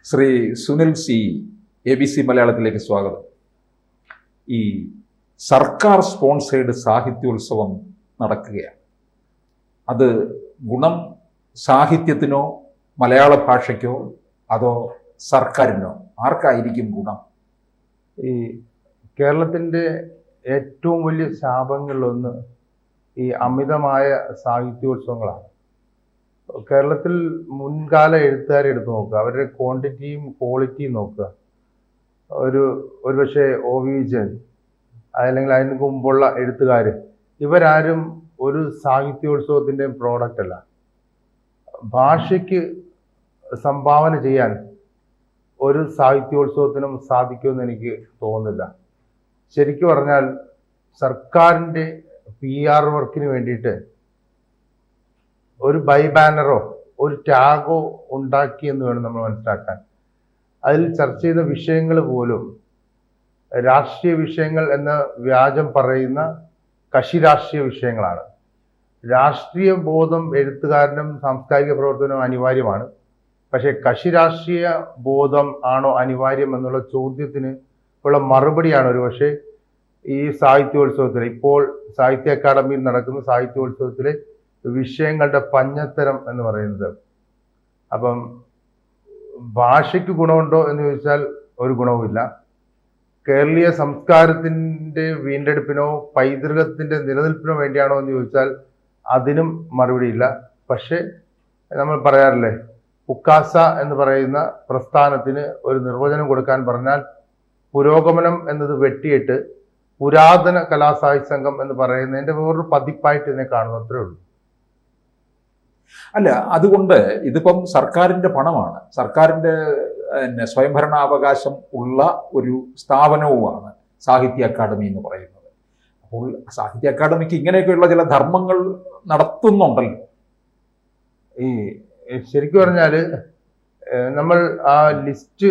Shri Sunil C, ABC മലയാളത്തിലേക്ക് സ്വാഗതം. ഈ സർക്കാർ സ്പോൺസേഡ് സാഹിത്യോത്സവം നടക്കുകയാണ്. അത് ഗുണം സാഹിത്യത്തിനോ മലയാള ഭാഷയ്ക്കോ അതോ സർക്കാരിനോ ആർക്കായിരിക്കും ഗുണം? ഈ കേരളത്തിൻ്റെ ഏറ്റവും വലിയ ശാപങ്ങളിലൊന്ന് ഈ അമിതമായ സാഹിത്യോത്സവങ്ങളാണ്. കേരളത്തിൽ മുൻകാല എഴുത്തുകാരെ എടുത്ത് നോക്കുക, അവരുടെ ക്വാണ്ടിറ്റിയും ക്വാളിറ്റിയും നോക്കുക. ഒരുപക്ഷെ OV വിജയൻ അല്ലെങ്കിൽ അതിന് മുമ്പുള്ള എഴുത്തുകാർ, ഇവരാരും ഒരു സാഹിത്യോത്സവത്തിൻ്റെ പ്രോഡക്റ്റ് അല്ല. ഭാഷയ്ക്ക് സംഭാവന ചെയ്യാൻ ഒരു സാഹിത്യോത്സവത്തിനും സാധിക്കുമെന്ന് എനിക്ക് തോന്നുന്നില്ല. ശരിക്കും പറഞ്ഞാൽ സർക്കാരിൻ്റെ PR വർക്കിന് വേണ്ടിയിട്ട് ഒരു ബാനറോ ഒരു ടാഗോ ഉണ്ടാക്കി എന്ന് വേണം നമ്മൾ മനസ്സിലാക്കാൻ. അതിൽ ചർച്ച ചെയ്ത വിഷയങ്ങൾ പോലും രാഷ്ട്രീയ വിഷയങ്ങൾ എന്ന വ്യാജം പറയുന്ന കക്ഷി രാഷ്ട്രീയ വിഷയങ്ങളാണ്. രാഷ്ട്രീയ ബോധം എഴുത്തുകാരനും സാംസ്കാരിക പ്രവർത്തനവും അനിവാര്യമാണ്. പക്ഷേ കക്ഷി രാഷ്ട്രീയ ബോധം ആണോ അനിവാര്യം എന്നുള്ള ചോദ്യത്തിന് ഉള്ള മറുപടിയാണ് ഒരുപക്ഷെ ഈ സാഹിത്യോത്സവത്തിൽ, ഇപ്പോൾ സാഹിത്യ അക്കാദമിയിൽ നടക്കുന്ന സാഹിത്യോത്സവത്തിലെ വിഷയങ്ങളുടെ പഞ്ഞത്തരം എന്ന് പറയുന്നത്. അപ്പം ഭാഷയ്ക്ക് ഗുണമുണ്ടോ എന്ന് ചോദിച്ചാൽ ഒരു ഗുണവുമില്ല. കേരളീയ സംസ്കാരത്തിൻ്റെ വീണ്ടെടുപ്പിനോ പൈതൃകത്തിൻ്റെ നിലനിൽപ്പിനോ വേണ്ടിയാണോ എന്ന് ചോദിച്ചാൽ അതിനും മറുപടിയില്ല. പക്ഷേ നമ്മൾ പറയാറില്ലേ, ഉക്കാസ എന്ന് പറയുന്ന പ്രസ്ഥാനത്തിന് ഒരു നിർവചനം കൊടുക്കാൻ പറഞ്ഞാൽ പുരോഗമനം എന്നത് വെട്ടിയിട്ട് പുരാതന കലാസാഹിത്യ സംഘം എന്ന് പറയുന്നതിൻ്റെ വേറൊരു പതിപ്പായിട്ട് ഇതിനെ കാണുന്നു, അത്രേ ഉള്ളൂ. അല്ല, അതുകൊണ്ട് ഇതിപ്പം സർക്കാരിൻ്റെ പണമാണ്, സർക്കാരിൻ്റെ സ്വയംഭരണാവകാശം ഉള്ള ഒരു സ്ഥാപനവുമാണ് സാഹിത്യ അക്കാദമി എന്ന് പറയുന്നത്. അപ്പോൾ സാഹിത്യ അക്കാദമിക്ക് ഇങ്ങനെയൊക്കെയുള്ള ചില ധർമ്മങ്ങൾ നടത്തുന്നുണ്ടല്ലോ. ഈ ശരിക്കും പറഞ്ഞാൽ നമ്മൾ ആ ലിസ്റ്റ്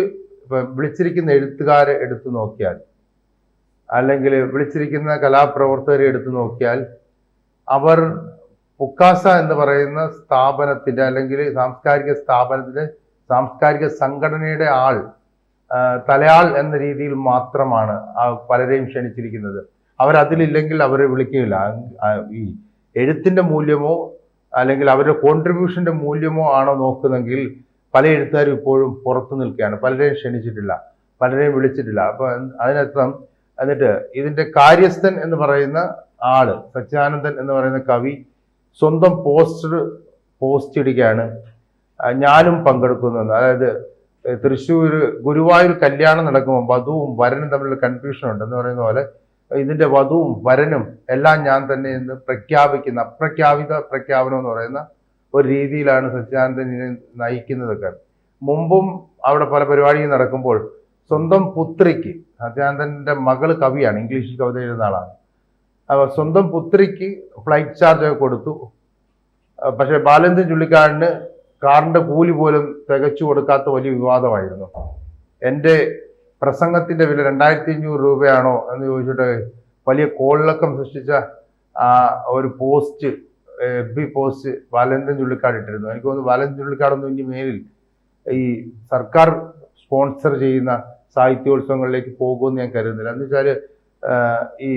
വിളിച്ചിരിക്കുന്ന എഴുത്തുകാരെ എടുത്തു നോക്കിയാൽ, അല്ലെങ്കിൽ വിളിച്ചിരിക്കുന്ന കലാപ്രവർത്തകരെ എടുത്തു നോക്കിയാൽ, അവർ ഉക്കാസ എന്ന് പറയുന്ന സ്ഥാപനത്തിൻ്റെ അല്ലെങ്കിൽ സാംസ്കാരിക സ്ഥാപനത്തിൻ്റെ സാംസ്കാരിക സംഘടനയുടെ തലയാൾ എന്ന രീതിയിൽ മാത്രമാണ് പലരെയും ക്ഷണിച്ചിരിക്കുന്നത്. അവരതിലില്ലെങ്കിൽ അവരെ വിളിക്കുകയില്ല. ഈ എഴുത്തിൻ്റെ മൂല്യമോ അല്ലെങ്കിൽ അവരുടെ കോൺട്രിബ്യൂഷൻ്റെ മൂല്യമോ ആണോ നോക്കുന്നെങ്കിൽ പല എഴുത്തുകാരും ഇപ്പോഴും പുറത്തു നിൽക്കുകയാണ്. പലരെയും ക്ഷണിച്ചിട്ടില്ല, പലരെയും വിളിച്ചിട്ടില്ല. അപ്പോൾ അതിനർത്ഥം, എന്നിട്ട് ഇതിൻ്റെ കാര്യസ്ഥൻ എന്ന് പറയുന്ന ആള്, സച്ചിദാനന്ദൻ എന്ന് പറയുന്ന കവി, സ്വന്തം പോസ്റ്റ് ഇടുകയാണ്, ഞാനും പങ്കെടുക്കുന്നു. അതായത് ഗുരുവായൂർ കല്യാണം നടക്കുമ്പോൾ വധുവും വരനും തമ്മിലുള്ള കൺഫ്യൂഷൻ ഉണ്ട് എന്ന് പറയുന്ന പോലെ ഇതിൻ്റെ വധുവും വരനും എല്ലാം ഞാൻ തന്നെ എന്ന് പ്രഖ്യാപിക്കുന്ന അപ്രഖ്യാപിത പ്രഖ്യാപനം എന്ന് പറയുന്ന ഒരു രീതിയിലാണ് സച്ചിദാനന്ദനെ നയിക്കുന്നതൊക്കെ. മുമ്പും അവിടെ പല പരിപാടികൾ നടക്കുമ്പോൾ സ്വന്തം പുത്രിക്ക്, സച്ചിദാനന്ദൻ്റെ മകള് കവിയാണ്, ഇംഗ്ലീഷിൽ കവിത എഴുതുന്ന ആളാണ്, അപ്പോൾ സ്വന്തം പുത്രിക്ക് ഫ്ലൈറ്റ് ചാർജ് ഒക്കെ കൊടുത്തു. പക്ഷേ ബാലേന്ദ്രൻ ചുള്ളിക്കാടിന് കാറിൻ്റെ കൂലി പോലും തികച്ചു കൊടുക്കാത്ത വലിയ വിവാദമായിരുന്നു. എൻ്റെ പ്രസംഗത്തിൻ്റെ വില 2500 രൂപയാണോ എന്ന് ചോദിച്ചിട്ട് വലിയ കോളിളക്കം സൃഷ്ടിച്ച ഒരു post, FB post Balendran Chullikkad ഇട്ടിരുന്നു. എനിക്ക് തോന്നുന്നു ബാലേന്ദ്രൻ ചുള്ളിക്കാടൊന്നും ഇനി മേലിൽ ഈ സർക്കാർ സ്പോൺസർ ചെയ്യുന്ന സാഹിത്യോത്സവങ്ങളിലേക്ക് പോകുമെന്ന് ഞാൻ കരുതുന്നില്ല. എന്ന് വെച്ചാൽ ഈ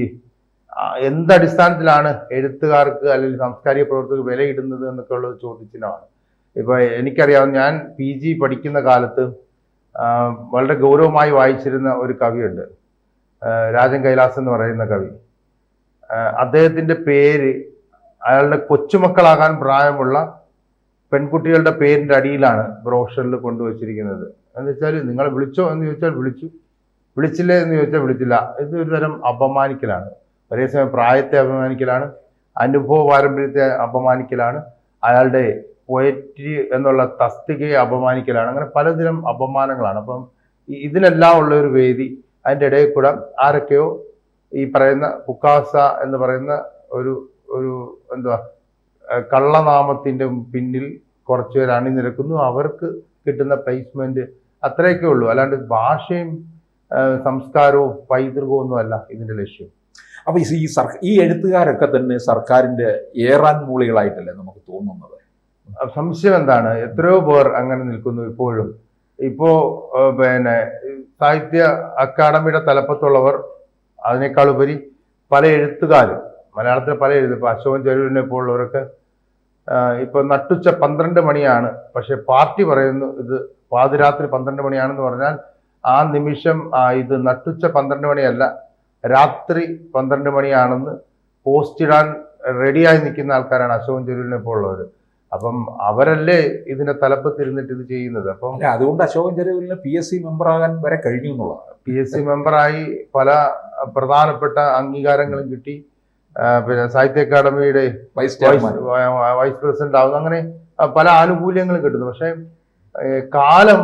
എന്തടിസ്ഥാനത്തിലാണ് എഴുത്തുകാർക്ക് അല്ലെങ്കിൽ സാംസ്കാരിക പ്രവർത്തകർക്ക് വിലയിടുന്നത് എന്നൊക്കെ ഉള്ളത് ചോദ്യചിഹ്നമാണ്. ഇപ്പോൾ എനിക്കറിയാം, ഞാൻ PG പഠിക്കുന്ന കാലത്ത് വളരെ ഗൗരവമായി വായിച്ചിരുന്ന ഒരു കവിയുണ്ട്, രാജൻ കൈലാസ് എന്ന് പറയുന്ന കവി. അദ്ദേഹത്തിൻ്റെ പേര് അയാളുടെ കൊച്ചുമക്കളാകാൻ പ്രായമുള്ള പെൺകുട്ടികളുടെ പേരിൻ്റെ അടിയിലാണ് ബ്രോഷറിൽ കൊണ്ടുവച്ചിരിക്കുന്നത്. എന്ന് വെച്ചാൽ നിങ്ങൾ വിളിച്ചോ എന്ന് ചോദിച്ചാൽ വിളിച്ചു, വിളിച്ചില്ലേ എന്ന് ചോദിച്ചാൽ വിളിച്ചില്ല. ഇത് ഒരു തരം അപമാനിക്കലാണ്. ഒരേ സമയം പ്രായത്തെ അപമാനിക്കലാണ്, അനുഭവ പാരമ്പര്യത്തെ അപമാനിക്കലാണ്, അയാളുടെ പോയട്രി എന്നുള്ള തസ്തികയെ അപമാനിക്കലാണ്. അങ്ങനെ പലതരം അപമാനങ്ങളാണ്. അപ്പം ഇതിനെല്ലാം ഉള്ള ഒരു വേദി, അതിൻ്റെ ഇടയിൽ കൂടെ ആരൊക്കെയോ ഈ പറയുന്ന ഉക്കാസ എന്ന് പറയുന്ന ഒരു കള്ളനാമത്തിൻ്റെ പിന്നിൽ കുറച്ച് പേർ അണിനിരക്കുന്നു. അവർക്ക് കിട്ടുന്ന പ്ലേസ്മെന്റ് അത്രയൊക്കെ ഉള്ളൂ. അല്ലാണ്ട് ഭാഷയും സംസ്കാരവും പൈതൃകവും ഒന്നും അല്ല ഇതിൻ്റെ ലക്ഷ്യം. അപ്പോൾ ഈ എഴുത്തുകാരൊക്കെ തന്നെ സർക്കാരിൻ്റെ ഏറാൻ മൂളികളായിട്ടല്ലേ നമുക്ക് തോന്നുന്നത്? സംശയം എന്താണ്, എത്രയോ പേർ അങ്ങനെ നിൽക്കുന്നു ഇപ്പോഴും. ഇപ്പോൾ പിന്നെ സാഹിത്യ അക്കാദമിയുടെ തലപ്പത്തുള്ളവർ, അതിനേക്കാളുപരി പല എഴുത്തുകാരും, മലയാളത്തിലെ പല ഇപ്പോൾ അശോകൻ ചെരുവിനെ പോലുള്ളവരൊക്കെ ഇപ്പോൾ നട്ടുച്ച 12 മണിയാണ്, പക്ഷെ പാർട്ടി പറയുന്നു ഇത് പാതിരാത്രി 12 മണിയാണെന്ന് പറഞ്ഞാൽ ആ നിമിഷം ഇത് നട്ടുച്ച 12 മണിയല്ല, രാത്രി 12 മണിയാണെന്ന് പോസ്റ്റ് ഇടാൻ റെഡിയായി നിൽക്കുന്ന ആൾക്കാരാണ് അശോകൻ ചെരുവിനെ പോലുള്ളവർ. അപ്പം അവരല്ലേ ഇതിന്റെ തലപ്പത്തിരുന്നിട്ട് ഇത് ചെയ്യുന്നത്. അപ്പം അതുകൊണ്ട് അശോകൻ ചെരുവിലിന് PSC മെമ്പറാകാൻ വരെ കഴിഞ്ഞു എന്നുള്ളതാണ്. PSC മെമ്പറായി പല പ്രധാനപ്പെട്ട അംഗീകാരങ്ങളും കിട്ടി. പിന്നെ സാഹിത്യ അക്കാദമിയുടെ വൈസ് പ്രസിഡന്റ് ആവുന്നു. അങ്ങനെ പല ആനുകൂല്യങ്ങളും കിട്ടുന്നു. പക്ഷെ കാലം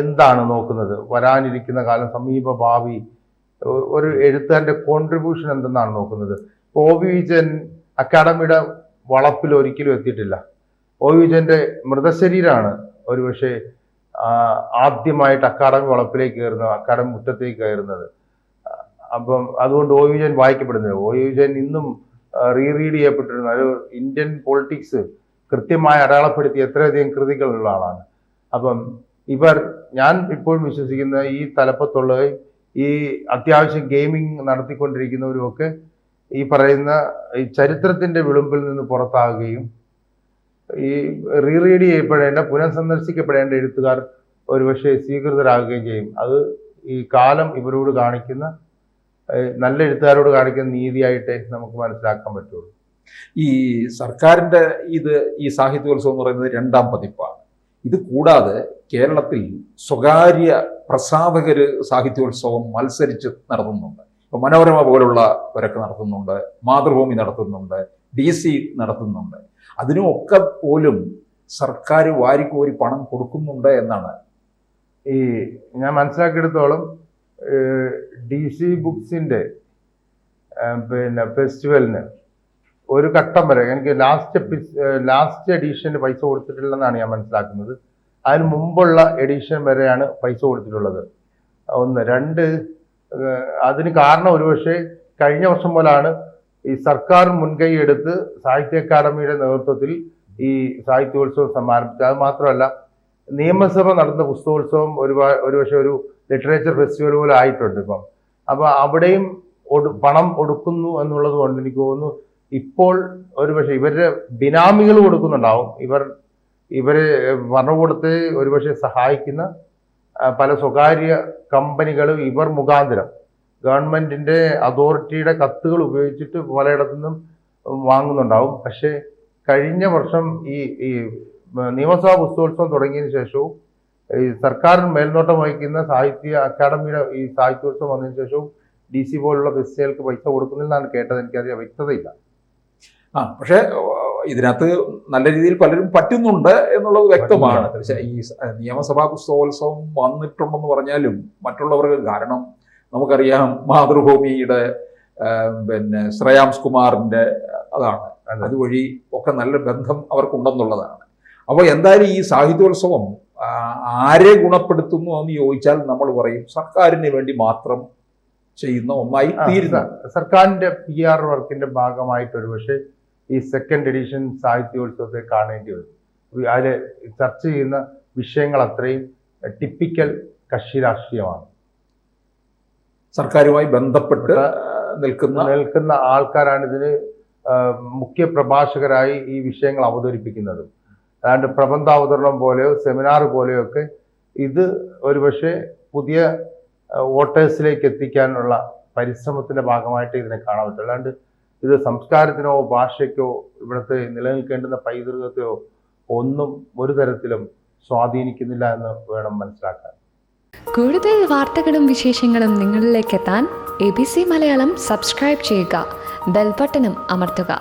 എന്താണ് നോക്കുന്നത്? വരാനിരിക്കുന്ന കാലം, സമീപ ഭാവി, ഒരു എഴുത്തുകാരന്റെ കോൺട്രിബ്യൂഷൻ എന്തെന്നാണ് നോക്കുന്നത്. ഒ.വി. വിജയൻ അക്കാദമിയുടെ വളപ്പിൽ ഒരിക്കലും എത്തിയിട്ടില്ല. ഒ.വി. വിജയന്റെ മൃതശരീരമാണ് ഒരുപക്ഷെ ആദ്യമായിട്ട് അക്കാദമി വളപ്പിലേക്ക് കയറുന്നത്, അക്കാദമി മുറ്റത്തേക്ക് കയറുന്നത്. അപ്പം അതുകൊണ്ട് ഒ.വി. വിജയൻ വായിക്കപ്പെടുന്നത്. ഒ.വി. വിജയൻ ഇന്നും റീഡ് ചെയ്യപ്പെട്ടിരുന്ന ഒരു ഇന്ത്യൻ പൊളിറ്റിക്സ് കൃത്യമായി അടയാളപ്പെടുത്തി എത്രയധികം കൃതികളുള്ള ആളാണ്. അപ്പം ഞാൻ ഇപ്പോഴും വിശ്വസിക്കുന്ന ഈ തലപ്പത്തുള്ള ഈ അത്യാവശ്യം ഗെയിമിംഗ് നടത്തിക്കൊണ്ടിരിക്കുന്നവരുമൊക്കെ ഈ പറയുന്ന ഈ ചരിത്രത്തിന്റെ വിളുമ്പിൽ നിന്ന് പുറത്താകുകയും ഈ റീഡ് ചെയ്യപ്പെടേണ്ട, പുനഃസന്ദർശിക്കപ്പെടേണ്ട എഴുത്തുകാർ ഒരുപക്ഷെ സ്വീകൃതരാകുകയും ചെയ്യും. അത് ഈ കാലം ഇവരോട് കാണിക്കുന്ന, നല്ല എഴുത്തുകാരോട് കാണിക്കുന്ന നീതിയായിട്ടേ നമുക്ക് മനസ്സിലാക്കാൻ പറ്റുള്ളൂ. ഈ സർക്കാരിൻ്റെ ഈ സാഹിത്യോത്സവം എന്ന് പറയുന്നത് 2ാം പതിപ്പാണ്. ഇത് കൂടാതെ കേരളത്തിൽ സ്വകാര്യ പ്രസാധകർ സാഹിത്യോത്സവം മത്സരിച്ച് നടത്തുന്നുണ്ട്. ഇപ്പോൾ മനോരമ പോലുള്ളവരൊക്കെ നടത്തുന്നുണ്ട്, മാതൃഭൂമി നടത്തുന്നുണ്ട്, DC നടത്തുന്നുണ്ട്. അതിനുമൊക്കെ പോലും സർക്കാർ വാരിക്കോരി പണം കൊടുക്കുന്നുണ്ട് എന്നാണ് ഞാൻ മനസ്സിലാക്കിയെടുത്തോളം. DC ബുക്സിന്റെ പിന്നെ ഫെസ്റ്റിവലിന് ഒരു ഘട്ടം വരെ എനിക്ക് ലാസ്റ്റ് എഡീഷന് പൈസ കൊടുത്തിട്ടില്ലെന്നാണ് ഞാൻ മനസ്സിലാക്കുന്നത്. അതിന് മുമ്പുള്ള എഡീഷൻ വരെയാണ് പൈസ കൊടുത്തിട്ടുള്ളത്. 1. 2, അതിന് കാരണം ഒരുപക്ഷെ കഴിഞ്ഞ വർഷം മുതലാണ് ഈ സർക്കാർ മുൻകൈ എടുത്ത് സാഹിത്യ അക്കാദമിയുടെ നേതൃത്വത്തിൽ ഈ സാഹിത്യോത്സവം സമാരംഭിച്ചത്. അത് മാത്രമല്ല, നിയമസഭ നടന്ന പുസ്തകോത്സവം ഒരുപക്ഷെ ഒരു ലിറ്ററേച്ചർ ഫെസ്റ്റിവൽ പോലെ ആയിട്ടുണ്ട് ഇപ്പം. അപ്പൊ അവിടെയും പണം കൊടുക്കുന്നു എന്നുള്ളത് കൊണ്ട് എനിക്ക് തോന്നുന്നു ഇപ്പോൾ ഒരുപക്ഷെ ഇവരുടെ ബിനാമികൾ കൊടുക്കുന്നുണ്ടാവും. ഇവരെ ഭരണകൂടത്തെ ഒരുപക്ഷെ സഹായിക്കുന്ന പല സ്വകാര്യ കമ്പനികളും ഇവർ മുഖാന്തരം ഗവൺമെന്റിന്റെ അതോറിറ്റിയുടെ കത്തുകൾ ഉപയോഗിച്ചിട്ട് പലയിടത്തു നിന്നും വാങ്ങുന്നുണ്ടാവും. പക്ഷെ കഴിഞ്ഞ വർഷം ഈ നിയമസഭാ പുസ്തകോത്സവം തുടങ്ങിയതിന് ശേഷവും ഈ സർക്കാർ മേൽനോട്ടം വഹിക്കുന്ന സാഹിത്യ അക്കാദമിയുടെ ഈ സാഹിത്യോത്സവം വന്നതിന് ശേഷവും DC പോലുള്ള ഫെസ്റ്റിവലുകൾക്ക് പൈസ കൊടുക്കുന്നില്ലെന്നാണ് കേട്ടത്. എനിക്കറിയാം, വ്യക്തതയില്ല. പക്ഷേ ഇതിനകത്ത് നല്ല രീതിയിൽ പലരും പറ്റുന്നുണ്ട് എന്നുള്ളത് വ്യക്തമാണ്. ഈ നിയമസഭാ പുസ്തകോത്സവം വന്നിട്ടുണ്ടെന്ന് പറഞ്ഞാലും മറ്റുള്ളവർക്ക്, കാരണം നമുക്കറിയാം മാതൃഭൂമിയുടെ പിന്നെ ശ്രേയാംസ് കുമാറിന്റെ അതാണ്, അതുവഴി ഒക്കെ നല്ല ബന്ധം അവർക്കുണ്ടെന്നുള്ളതാണ്. അപ്പോൾ എന്തായാലും ഈ സാഹിത്യോത്സവം ആരെ ഗുണപ്പെടുത്തുന്നു എന്ന് ചോദിച്ചാൽ നമ്മൾ പറയും സർക്കാരിന് വേണ്ടി മാത്രം ചെയ്യുന്ന ഒന്നായി തീരുന്നു. സർക്കാരിന്റെ PR വർക്കിന്റെ ഭാഗമായിട്ട് ഒരുപക്ഷെ ഈ 2nd എഡിഷൻ സാഹിത്യോത്സവത്തെ കാണേണ്ടി വരും. അതിൽ ചർച്ച ചെയ്യുന്ന വിഷയങ്ങൾ അത്രയും ടിപ്പിക്കൽ കക്ഷി രാഷ്ട്രീയമാണ്. സർക്കാരുമായി ബന്ധപ്പെട്ട് നിൽക്കുന്ന ആൾക്കാരാണ് ഇതിന് മുഖ്യ പ്രഭാഷകരായി ഈ വിഷയങ്ങൾ അവതരിപ്പിക്കുന്നത്. അതാണ്ട് പ്രബന്ധാവതരണം പോലെയോ സെമിനാർ പോലെയോ ഒക്കെ ഇത് ഒരുപക്ഷെ പുതിയ വോട്ടേഴ്സിലേക്ക് എത്തിക്കാനുള്ള പരിശ്രമത്തിന്റെ ഭാഗമായിട്ട് ഇതിനെ കാണാൻ പറ്റും. അല്ലാണ്ട് ഇത് സംസ്കാരത്തിനോ ഭാഷയ്ക്കോ ഇവിടുത്തെ നിലനിൽക്കേണ്ടുന്ന പൈതൃകത്തെയോ ഒന്നും ഒരു തരത്തിലും സ്വാധീനിക്കുന്നില്ല എന്ന് വേണം മനസ്സിലാക്കാൻ. കൂടുതൽ വാർത്തകളും വിശേഷങ്ങളും നിങ്ങളിലേക്ക് എത്താൻ ABC മലയാളം സബ്സ്ക്രൈബ് ചെയ്യുക, ബെൽ ബട്ടണും അമർത്തുക.